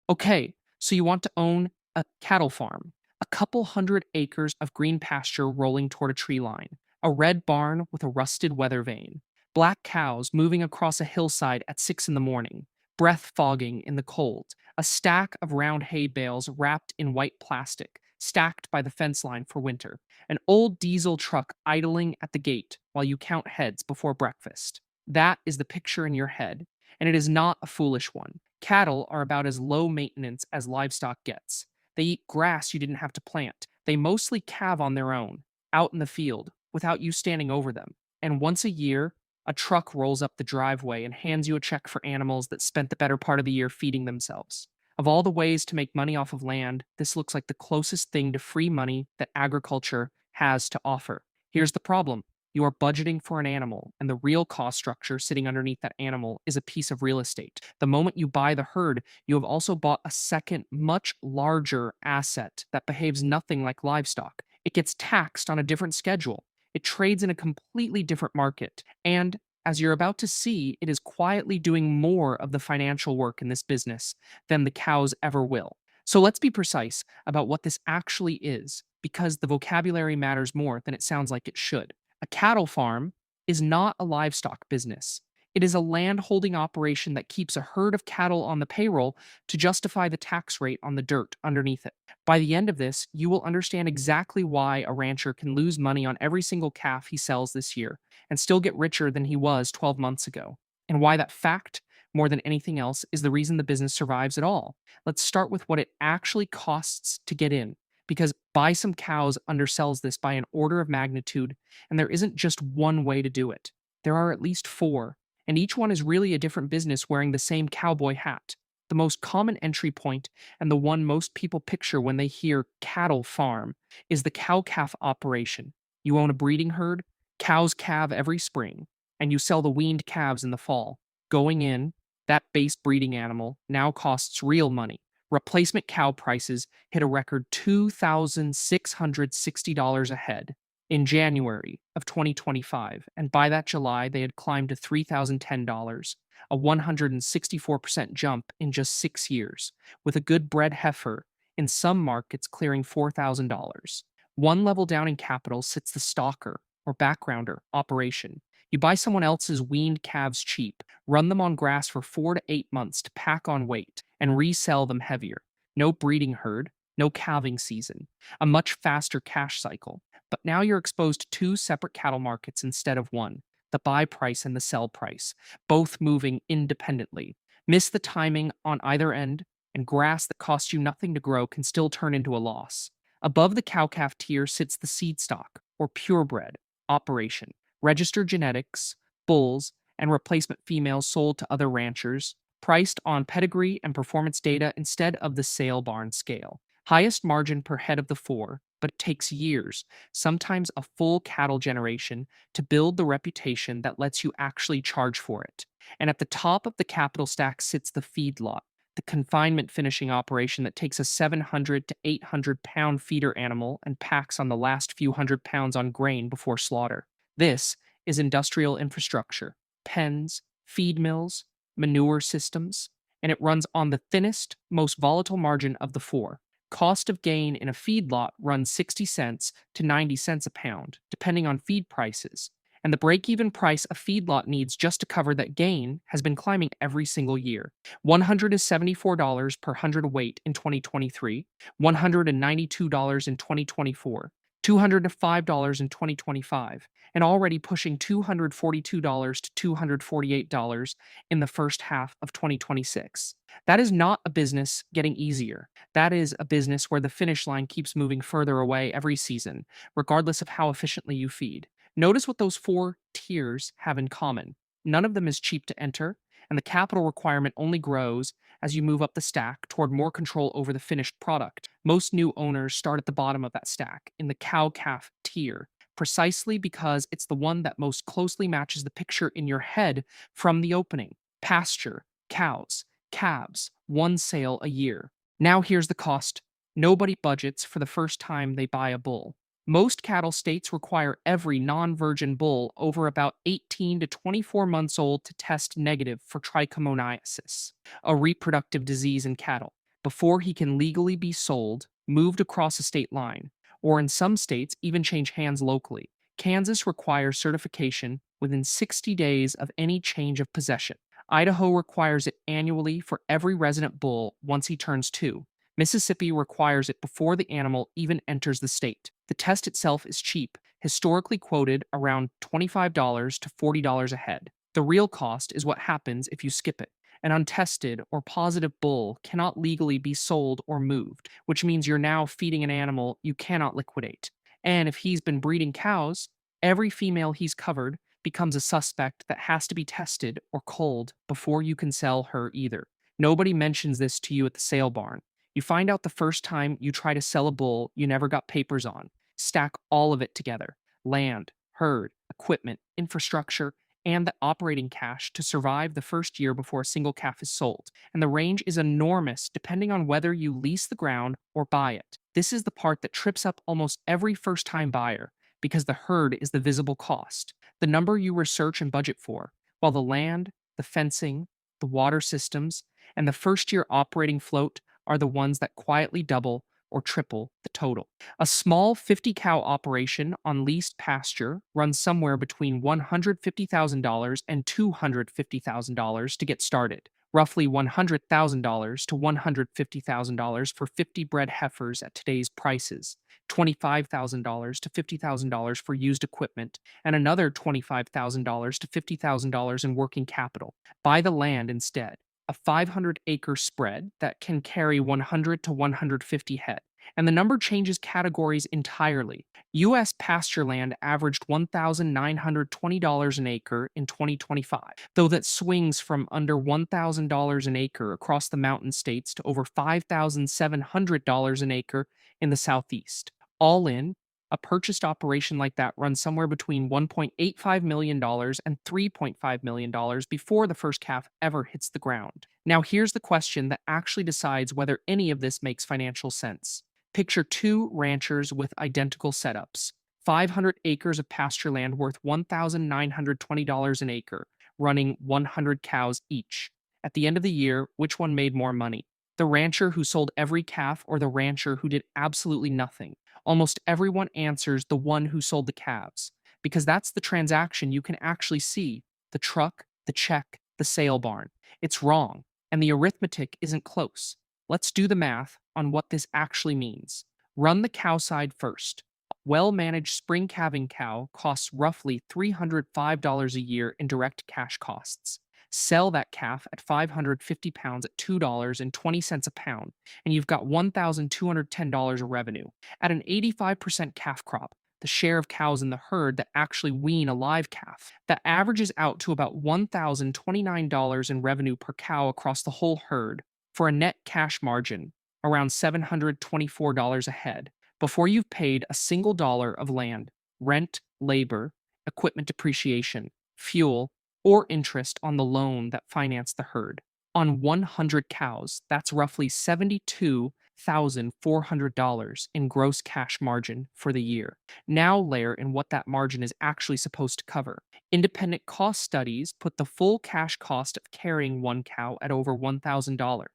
Okay, so you want to own a cattle farm, a couple hundred acres of green pasture rolling toward a tree line, a red barn with a rusted weather vane, black cows moving across a hillside at 6 in the morning, breath fogging in the cold, a stack of round hay bales wrapped in white plastic, stacked by the fence line for winter, an old diesel truck idling at the gate while you count heads before breakfast. That is the picture in your head, and it is not a foolish one. Cattle are about as low maintenance as livestock gets. They eat grass you didn't have to plant. They mostly calve on their own, out in the field, without you standing over them. And once a year, a truck rolls up the driveway and hands you a check for animals that spent the better part of the year feeding themselves. Of all the ways to make money off of land, this looks like the closest thing to free money that agriculture has to offer. Here's the problem: you are budgeting for an animal, and the real cost structure sitting underneath that animal is a piece of real estate. The moment you buy the herd, you have also bought a second, much larger asset that behaves nothing like livestock. It gets taxed on a different schedule. It trades in a completely different market. And as you're about to see, it is quietly doing more of the financial work in this business than the cows ever will. So let's be precise about what this actually is, because the vocabulary matters more than it sounds like it should. A cattle farm is not a livestock business. It is a land holding operation that keeps a herd of cattle on the payroll to justify the tax rate on the dirt underneath it. By the end of this, you will understand exactly why a rancher can lose money on every single calf he sells this year and still get richer than he was 12 months ago. And why that fact, more than anything else, is the reason the business survives at all. Let's start with what it actually costs to get in, because Buy Some Cows undersells this by an order of magnitude, and there isn't just one way to do it. There are at least four, and each one is really a different business wearing the same cowboy hat. The most common entry point, and the one most people picture when they hear cattle farm, is the cow calf operation. You own a breeding herd, cows calve every spring, and you sell the weaned calves in the fall. Going in, that base breeding animal now costs real money. Replacement cow prices hit a record $2,660 a head in January of 2025, and by that July, they had climbed to $3,010, a 164% jump in just 6 years, with a good bred heifer in some markets clearing $4,000. One level down in capital sits the stalker or backgrounder operation. You buy someone else's weaned calves cheap, run them on grass for 4 to 8 months to pack on weight, and resell them heavier. No breeding herd, no calving season, a much faster cash cycle. But now you're exposed to two separate cattle markets instead of one: the buy price and the sell price, both moving independently. Miss the timing on either end, and grass that costs you nothing to grow can still turn into a loss. Above the cow calf tier sits the seedstock, or purebred, operation: registered genetics, bulls, and replacement females sold to other ranchers, priced on pedigree and performance data instead of the sale barn scale. Highest margin per head of the four, but it takes years, sometimes a full cattle generation, to build the reputation that lets you actually charge for it. And at the top of the capital stack sits the feedlot, the confinement finishing operation that takes a 700 to 800 pound feeder animal and packs on the last few hundred pounds on grain before slaughter. This is industrial infrastructure: pens, feed mills, manure systems, and it runs on the thinnest, most volatile margin of the four. Cost of gain in a feedlot runs 60 cents to 90 cents a pound, depending on feed prices. And the break even price a feedlot needs just to cover that gain has been climbing every single year. $174 per hundredweight in 2023, $192 in 2024, $205 in 2025, and already pushing $242 to $248 in the first half of 2026. That is not a business getting easier. That is a business where the finish line keeps moving further away every season, regardless of how efficiently you feed. Notice what those four tiers have in common. None of them is cheap to enter, and the capital requirement only grows as you move up the stack toward more control over the finished product. Most new owners start at the bottom of that stack, in the cow calf tier, precisely because it's the one that most closely matches the picture in your head from the opening: pasture, cows, calves, one sale a year. Now here's the cost. Nobody budgets for the first time they buy a bull. Most cattle states require every non virgin bull over about 18 to 24 months old to test negative for trichomoniasis, a reproductive disease in cattle. before he can legally be sold, moved across a state line, or in some states, even change hands locally. Kansas requires certification within 60 days of any change of possession. Idaho requires it annually for every resident bull once he turns 2. Mississippi requires it before the animal even enters the state. The test itself is cheap, historically quoted around $25 to $40 a head. The real cost is what happens if you skip it. An untested or positive bull cannot legally be sold or moved, which means you're now feeding an animal you cannot liquidate. And if he's been breeding cows, every female he's covered becomes a suspect that has to be tested or culled before you can sell her either. Nobody mentions this to you at the sale barn. You find out the first time you try to sell a bull you never got papers on. Stack all of it together: land, herd, equipment, infrastructure, and the operating cash to survive the first year before a single calf is sold. And the range is enormous depending on whether you lease the ground or buy it. This is the part that trips up almost every first time buyer because the herd is the visible cost, the number you research and budget for, while the land, the fencing, the water systems, and the first year operating float are the ones that quietly double or triple the total. A small 50 cow operation on leased pasture runs somewhere between $150,000 and $250,000 to get started. Roughly $100,000 to $150,000 for 50 bred heifers at today's prices, $25,000 to $50,000 for used equipment, and another $25,000 to $50,000 in working capital. Buy the land instead, a 500-acre spread that can carry 100 to 150 head. And the number changes categories entirely. U.S. pasture land averaged $1,920 an acre in 2025, though that swings from under $1,000 an acre across the mountain states to over $5,700 an acre in the southeast. All in, a purchased operation like that runs somewhere between $1.85 million and $3.5 million before the first calf ever hits the ground. Now, here's the question that actually decides whether any of this makes financial sense. Picture two ranchers with identical setups: 500 acres of pasture land worth $1,920 an acre, running 100 cows each. At the end of the year, which one made more money? The rancher who sold every calf or the rancher who did absolutely nothing? Almost everyone answers the one who sold the calves, because that's the transaction you can actually see: the truck, the check, the sale barn. It's wrong, and the arithmetic isn't close. Let's do the math on what this actually means. Run the cow side first. A well-managed spring calving cow costs roughly $305 a year in direct cash costs. Sell that calf at 550 pounds at $2.20 a pound, and you've got $1,210 of revenue. At an 85% calf crop, the share of cows in the herd that actually wean a live calf, that averages out to about $1,029 in revenue per cow across the whole herd, for a net cash margin around $724 a head, before you've paid a single dollar of land, rent, labor, equipment depreciation, fuel, or interest on the loan that financed the herd. On 100 cows, that's roughly $72,400 in gross cash margin for the year. Now layer in what that margin is actually supposed to cover. Independent cost studies put the full cash cost of carrying one cow at over $1,000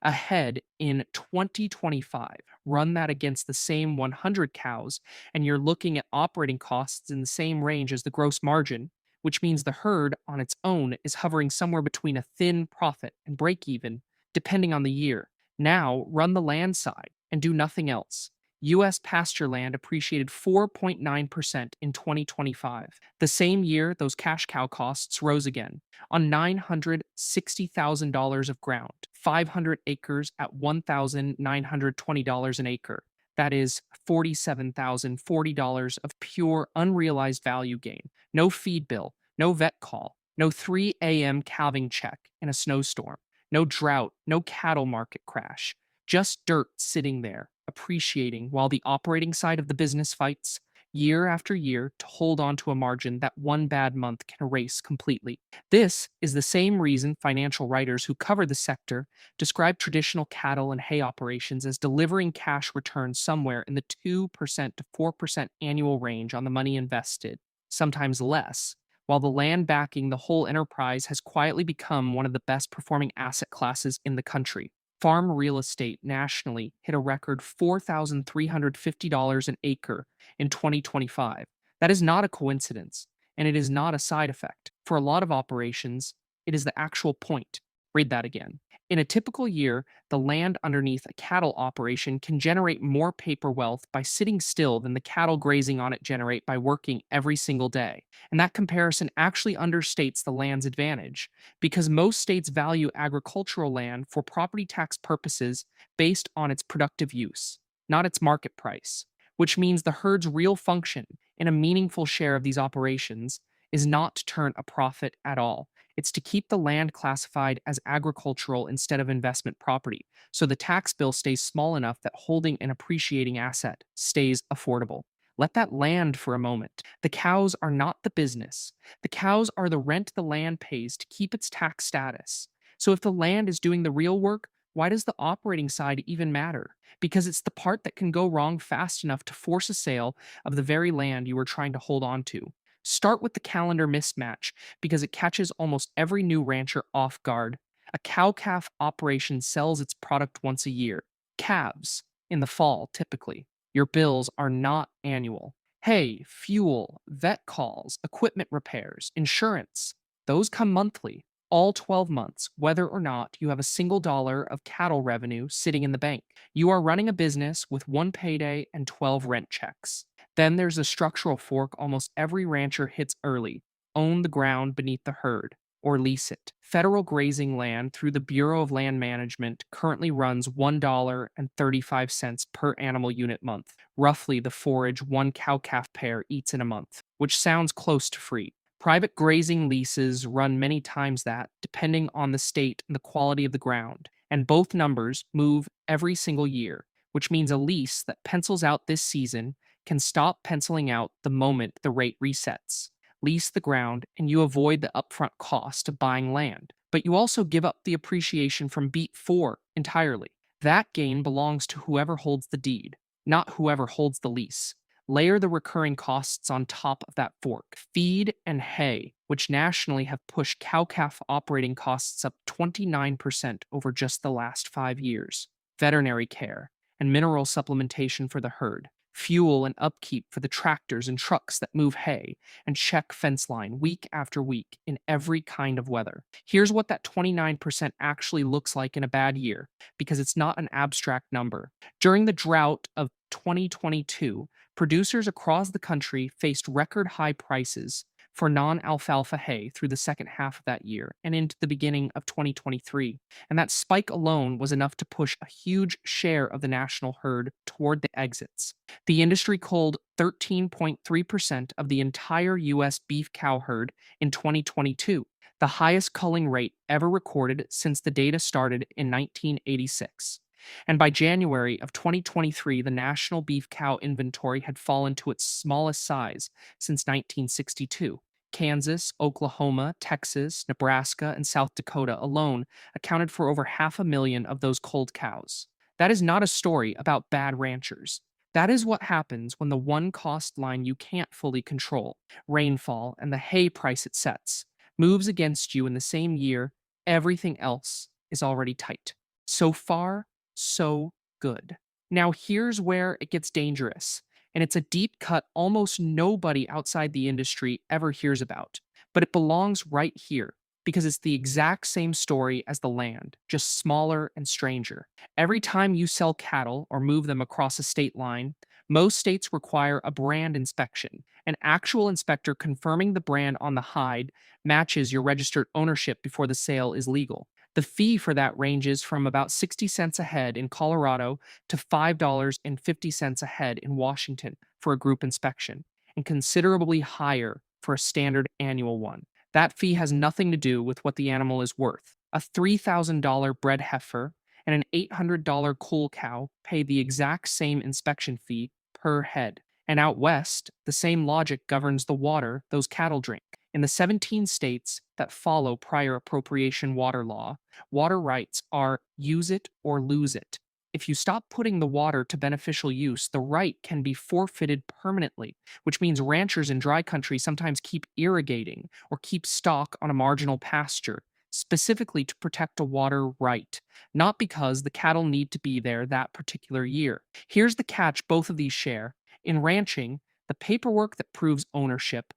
a head in 2025. Run that against the same 100 cows, and you're looking at operating costs in the same range as the gross margin, which means the herd on its own is hovering somewhere between a thin profit and break even, depending on the year. Now, run the land side and do nothing else. U.S. pasture land appreciated 4.9% in 2025. The same year, those cash cow costs rose again. On $960,000 of ground, 500 acres at $1,920 an acre. That is $47,040 of pure unrealized value gain. No feed bill, no vet call, no 3 a.m. calving check in a snowstorm, no drought, no cattle market crash. Just dirt sitting there, appreciating while the operating side of the business fights year after year to hold on to a margin that one bad month can erase completely. This is the same reason financial writers who cover the sector describe traditional cattle and hay operations as delivering cash returns somewhere in the 2% to 4% annual range on the money invested, sometimes less, while the land backing the whole enterprise has quietly become one of the best performing asset classes in the country. Farm real estate nationally hit a record $4,350 an acre in 2025. That is not a coincidence, and it is not a side effect. For a lot of operations, it is the actual point. Read that again. In a typical year, the land underneath a cattle operation can generate more paper wealth by sitting still than the cattle grazing on it generate by working every single day. And that comparison actually understates the land's advantage because most states value agricultural land for property tax purposes based on its productive use, not its market price, which means the herd's real function in a meaningful share of these operations is not to turn a profit at all. It's to keep the land classified as agricultural instead of investment property, so the tax bill stays small enough that holding an appreciating asset stays affordable. Let that land for a moment. The cows are not the business. The cows are the rent the land pays to keep its tax status. So if the land is doing the real work, why does the operating side even matter? Because it's the part that can go wrong fast enough to force a sale of the very land you were trying to hold on to. Start with the calendar mismatch because it catches almost every new rancher off guard. A cow calf operation sells its product once a year, calves, in the fall typically. Your bills are not annual. Hay, fuel, vet calls, equipment repairs, insurance, those come monthly, all 12 months, whether or not you have a single dollar of cattle revenue sitting in the bank. You are running a business with one payday and 12 rent checks. Then there's a structural fork almost every rancher hits early: own the ground beneath the herd or lease it. Federal grazing land through the Bureau of Land Management currently runs $1.35 per animal unit month, roughly the forage one cow calf pair eats in a month, which sounds close to free. Private grazing leases run many times that, depending on the state and the quality of the ground, and both numbers move every single year, which means a lease that pencils out this season can stop penciling out the moment the rate resets. Lease the ground, and you avoid the upfront cost of buying land. But you also give up the appreciation from beat 4 entirely. That gain belongs to whoever holds the deed, not whoever holds the lease. Layer the recurring costs on top of that fork. Feed and hay, which nationally have pushed cow calf operating costs up 29% over just the last 5 years. Veterinary care and mineral supplementation for the herd. Fuel and upkeep for the tractors and trucks that move hay and check fence line week after week in every kind of weather. Here's what that 29% actually looks like in a bad year, because it's not an abstract number. During the drought of 2022, producers across the country faced record high prices for non alfalfa hay through the second half of that year and into the beginning of 2023. And that spike alone was enough to push a huge share of the national herd toward the exits. The industry culled 13.3% of the entire U.S. beef cow herd in 2022, the highest culling rate ever recorded since the data started in 1986. And by January of 2023, the national beef cow inventory had fallen to its smallest size since 1962. Kansas, Oklahoma, Texas, Nebraska, and South Dakota alone accounted for over 500,000 of those culled cows. That is not a story about bad ranchers. That is what happens when the one cost line you can't fully control, rainfall and the hay price it sets, moves against you in the same year everything else is already tight. So far, so good. Now, here's where it gets dangerous, and it's a deep cut almost nobody outside the industry ever hears about, but it belongs right here because it's the exact same story as the land, just smaller and stranger. Every time you sell cattle or move them across a state line, most states require a brand inspection, an actual inspector confirming the brand on the hide matches your registered ownership before the sale is legal. The fee for that ranges from about 60 cents a head in Colorado to $5.50 a head in Washington for a group inspection, and considerably higher for a standard annual one. That fee has nothing to do with what the animal is worth. A $3,000 bred heifer and an $800 cull cow pay the exact same inspection fee per head. And out west, the same logic governs the water those cattle drink. In the 17 states that follow prior appropriation water law, water rights are use it or lose it. If you stop putting the water to beneficial use, the right can be forfeited permanently, which means ranchers in dry country sometimes keep irrigating or keep stock on a marginal pasture specifically to protect a water right, not because the cattle need to be there that particular year. Here's the catch both of these share. In ranching, the paperwork that proves ownership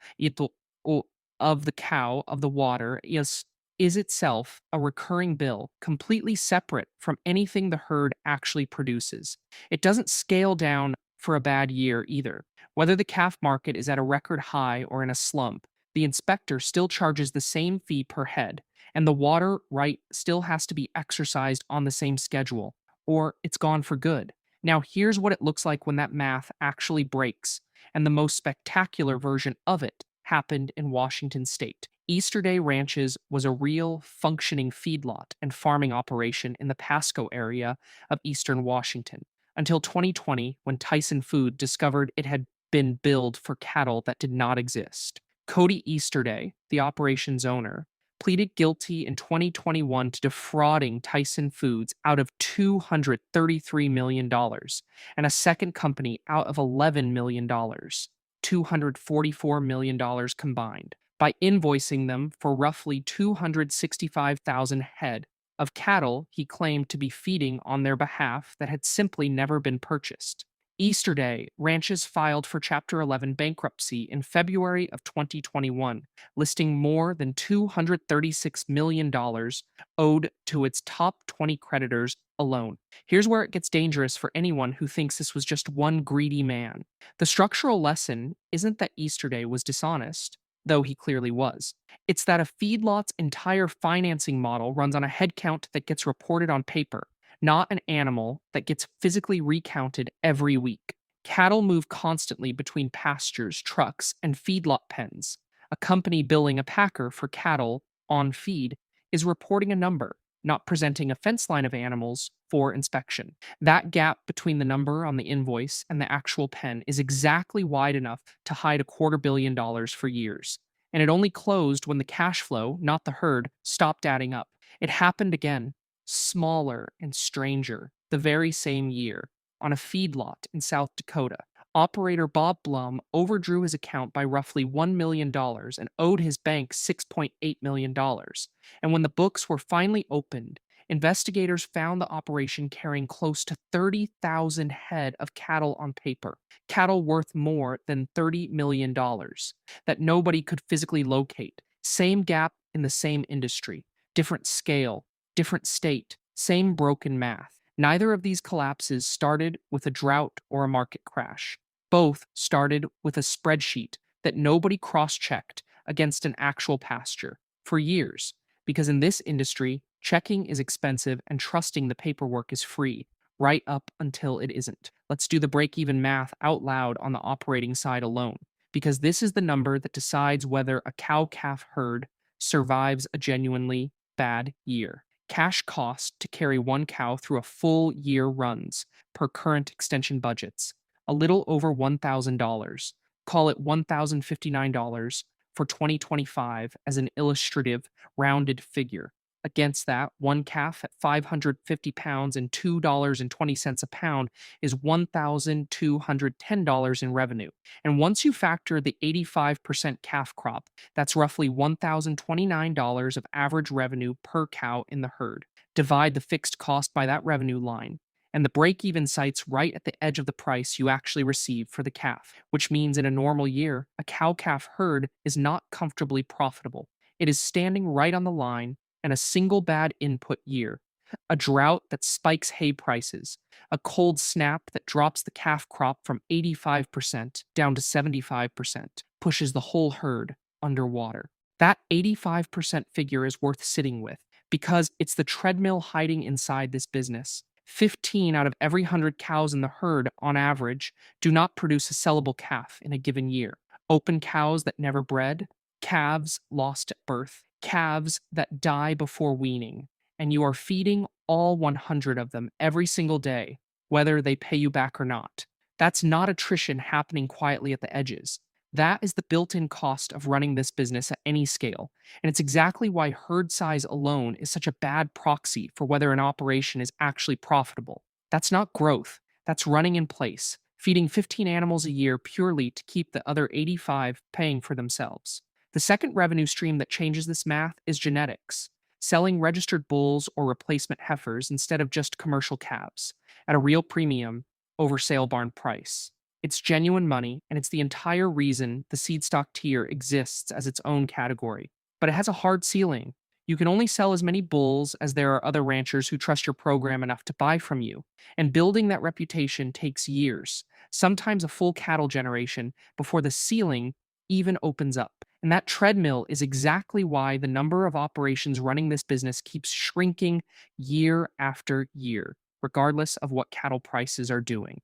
o- of the cow of the water is itself a recurring bill, completely separate from anything the herd actually produces. It doesn't scale down for a bad year either. Whether the calf market is at a record high or in a slump, the inspector still charges the same fee per head, and the water right still has to be exercised on the same schedule, or it's gone for good. Now, here's what it looks like when that math actually breaks, and the most spectacular version of it happened in Washington state. Easter Day Ranches was a real functioning feedlot and farming operation in the Pasco area of eastern Washington until 2020 when Tyson Food discovered it had been billed for cattle that did not exist. Cody Easterday, the operations owner, pleaded guilty in 2021 to defrauding Tyson Foods out of $233 million dollars and a second company out of $11 million, dollars, $244 million dollars combined, by invoicing them for roughly 265,000 head of cattle he claimed to be feeding on their behalf that had simply never been purchased. Easter Day, ranches filed for Chapter 11 bankruptcy in February of 2021, listing more than $236 million dollars owed to its top 20 creditors alone. Here's where it gets dangerous for anyone who thinks this was just one greedy man. The structural lesson isn't that Easter Day was dishonest, though he clearly was. It's that a feedlot's entire financing model runs on a head count that gets reported on paper, not an animal that gets physically recounted every week. Cattle move constantly between pastures, trucks, and feedlot pens. A company billing a packer for cattle on feed is reporting a number, not presenting a fence line of animals for inspection. That gap between the number on the invoice and the actual pen is exactly wide enough to hide $250 million for years. And it only closed when the cash flow, not the herd, stopped adding up. It happened again, smaller and stranger, the very same year, on a feedlot in South Dakota. Operator Bob Blum overdrew his account by roughly $1 million dollars and owed his bank $6.8 million. Dollars. And when the books were finally opened, investigators found the operation carrying close to 30,000 head of cattle on paper, cattle worth more than $30 million dollars that nobody could physically locate. Same gap in the same industry, different scale, different state, same broken math. Neither of these collapses started with a drought or a market crash. Both started with a spreadsheet that nobody cross checked against an actual pasture for years, because in this industry, checking is expensive and trusting the paperwork is free, right up until it isn't. Let's do the break even math out loud on the operating side alone, because this is the number that decides whether a cow calf herd survives a genuinely bad year. Cash cost to carry one cow through a full year runs, per current extension budgets, a little over $1,000. Call it $1,059 for 2025 as an illustrative, rounded figure. Against that, one calf at 550 pounds and $2.20 a pound is $1,210 in revenue. And once you factor the 85% calf crop, that's roughly $1,029 of average revenue per cow in the herd. Divide the fixed cost by that revenue line, and the break even site's right at the edge of the price you actually receive for the calf, which means in a normal year, a cow calf herd is not comfortably profitable. It is standing right on the line, and a single bad input year, a drought that spikes hay prices, a cold snap that drops the calf crop from 85% down to 75%, pushes the whole herd underwater. That 85% figure is worth sitting with because it's the treadmill hiding inside this business. 15 out of every 100 cows in the herd, on average, do not produce a sellable calf in a given year. Open cows that never bred, calves lost at birth, calves that die before weaning, and you are feeding all 100 of them every single day, whether they pay you back or not. That's not attrition happening quietly at the edges. That is the built in cost of running this business at any scale, and it's exactly why herd size alone is such a bad proxy for whether an operation is actually profitable. That's not growth, that's running in place, feeding 15 animals a year purely to keep the other 85 paying for themselves. The second revenue stream that changes this math is genetics. selling registered bulls or replacement heifers instead of just commercial calves at a real premium over sale barn price. It's genuine money, and it's the entire reason the seedstock tier exists as its own category. But it has a hard ceiling. You can only sell as many bulls as there are other ranchers who trust your program enough to buy from you. And building that reputation takes years, sometimes a full cattle generation, before the ceiling even opens up. And that treadmill is exactly why the number of operations running this business keeps shrinking year after year, regardless of what cattle prices are doing.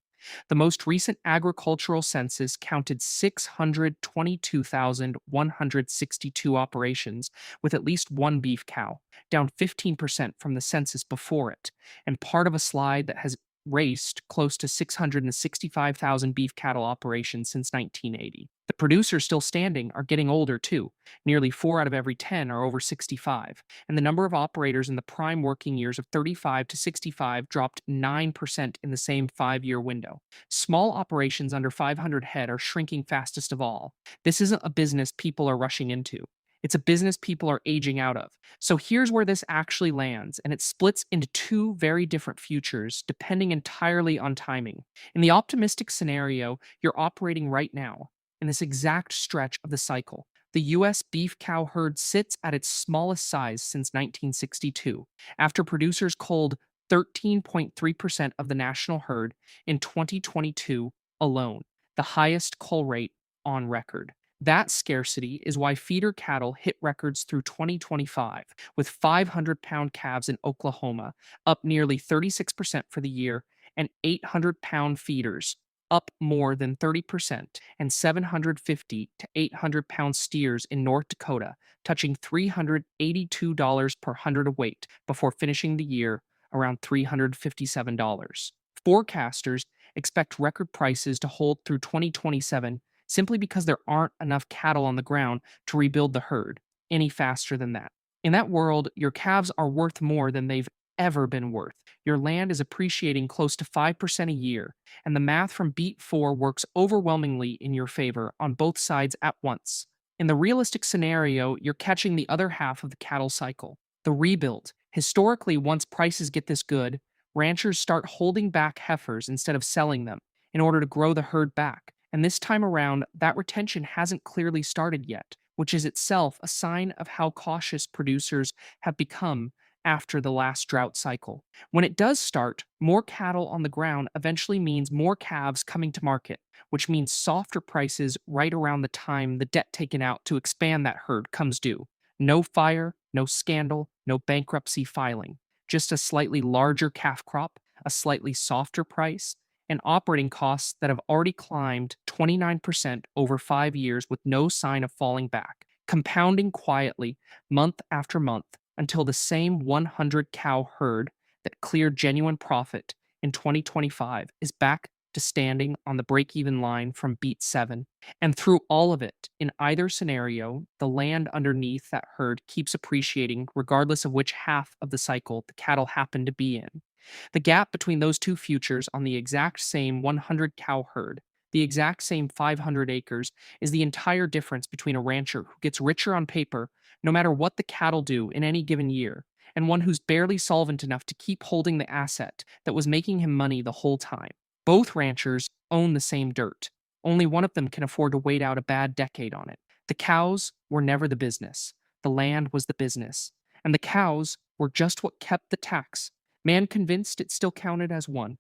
The most recent agricultural census counted 622,162 operations with at least one beef cow, down 15% from the census before it, and part of a slide that has raced close to 665,000 beef cattle operations since 1980. The producers still standing are getting older too. Nearly 4 out of every 10 are over 65, and the number of operators in the prime working years of 35 to 65 dropped 9% in the same 5-year window. Small operations under 500 head are shrinking fastest of all. This isn't a business people are rushing into. It's a business people are aging out of. So here's where this actually lands, and it splits into two very different futures, depending entirely on timing. In the optimistic scenario, you're operating right now, in this exact stretch of the cycle. The US beef cow herd sits at its smallest size since 1962, after producers culled 13.3% of the national herd in 2022 alone, the highest cull rate on record. That scarcity is why feeder cattle hit records through 2025, with 500-pound calves in Oklahoma up nearly 36% for the year, and 800-pound feeders up more than 30%, and 750 to 800-pound steers in North Dakota touching $382 per hundred weight before finishing the year around $357. Forecasters expect record prices to hold through 2027 simply because there aren't enough cattle on the ground to rebuild the herd any faster than that. In that world, your calves are worth more than they've ever been worth. Your land is appreciating close to 5% a year, and the math from Beat 4 works overwhelmingly in your favor on both sides at once. In the realistic scenario, you're catching the other half of the cattle cycle, the rebuild. Historically, once prices get this good, ranchers start holding back heifers instead of selling them in order to grow the herd back. And this time around, that retention hasn't clearly started yet, which is itself a sign of how cautious producers have become after the last drought cycle. When it does start, more cattle on the ground eventually means more calves coming to market, which means softer prices right around the time the debt taken out to expand that herd comes due. No fire, no scandal, no bankruptcy filing, just a slightly larger calf crop, a slightly softer price, and operating costs that have already climbed 29% over 5 years with no sign of falling back, compounding quietly month after month until the same 100 cow herd that cleared genuine profit in 2025 is back to standing on the break even line from beat 7. And through all of it, in either scenario, the land underneath that herd keeps appreciating regardless of which half of the cycle the cattle happen to be in. The gap between those two futures on the exact same 100 cow herd, the exact same 500 acres, is the entire difference between a rancher who gets richer on paper no matter what the cattle do in any given year, and one who's barely solvent enough to keep holding the asset that was making him money the whole time. Both ranchers own the same dirt. Only one of them can afford to wait out a bad decade on it. The cows were never the business. The land was the business. And the cows were just what kept the tax. Man convinced it still counted as one.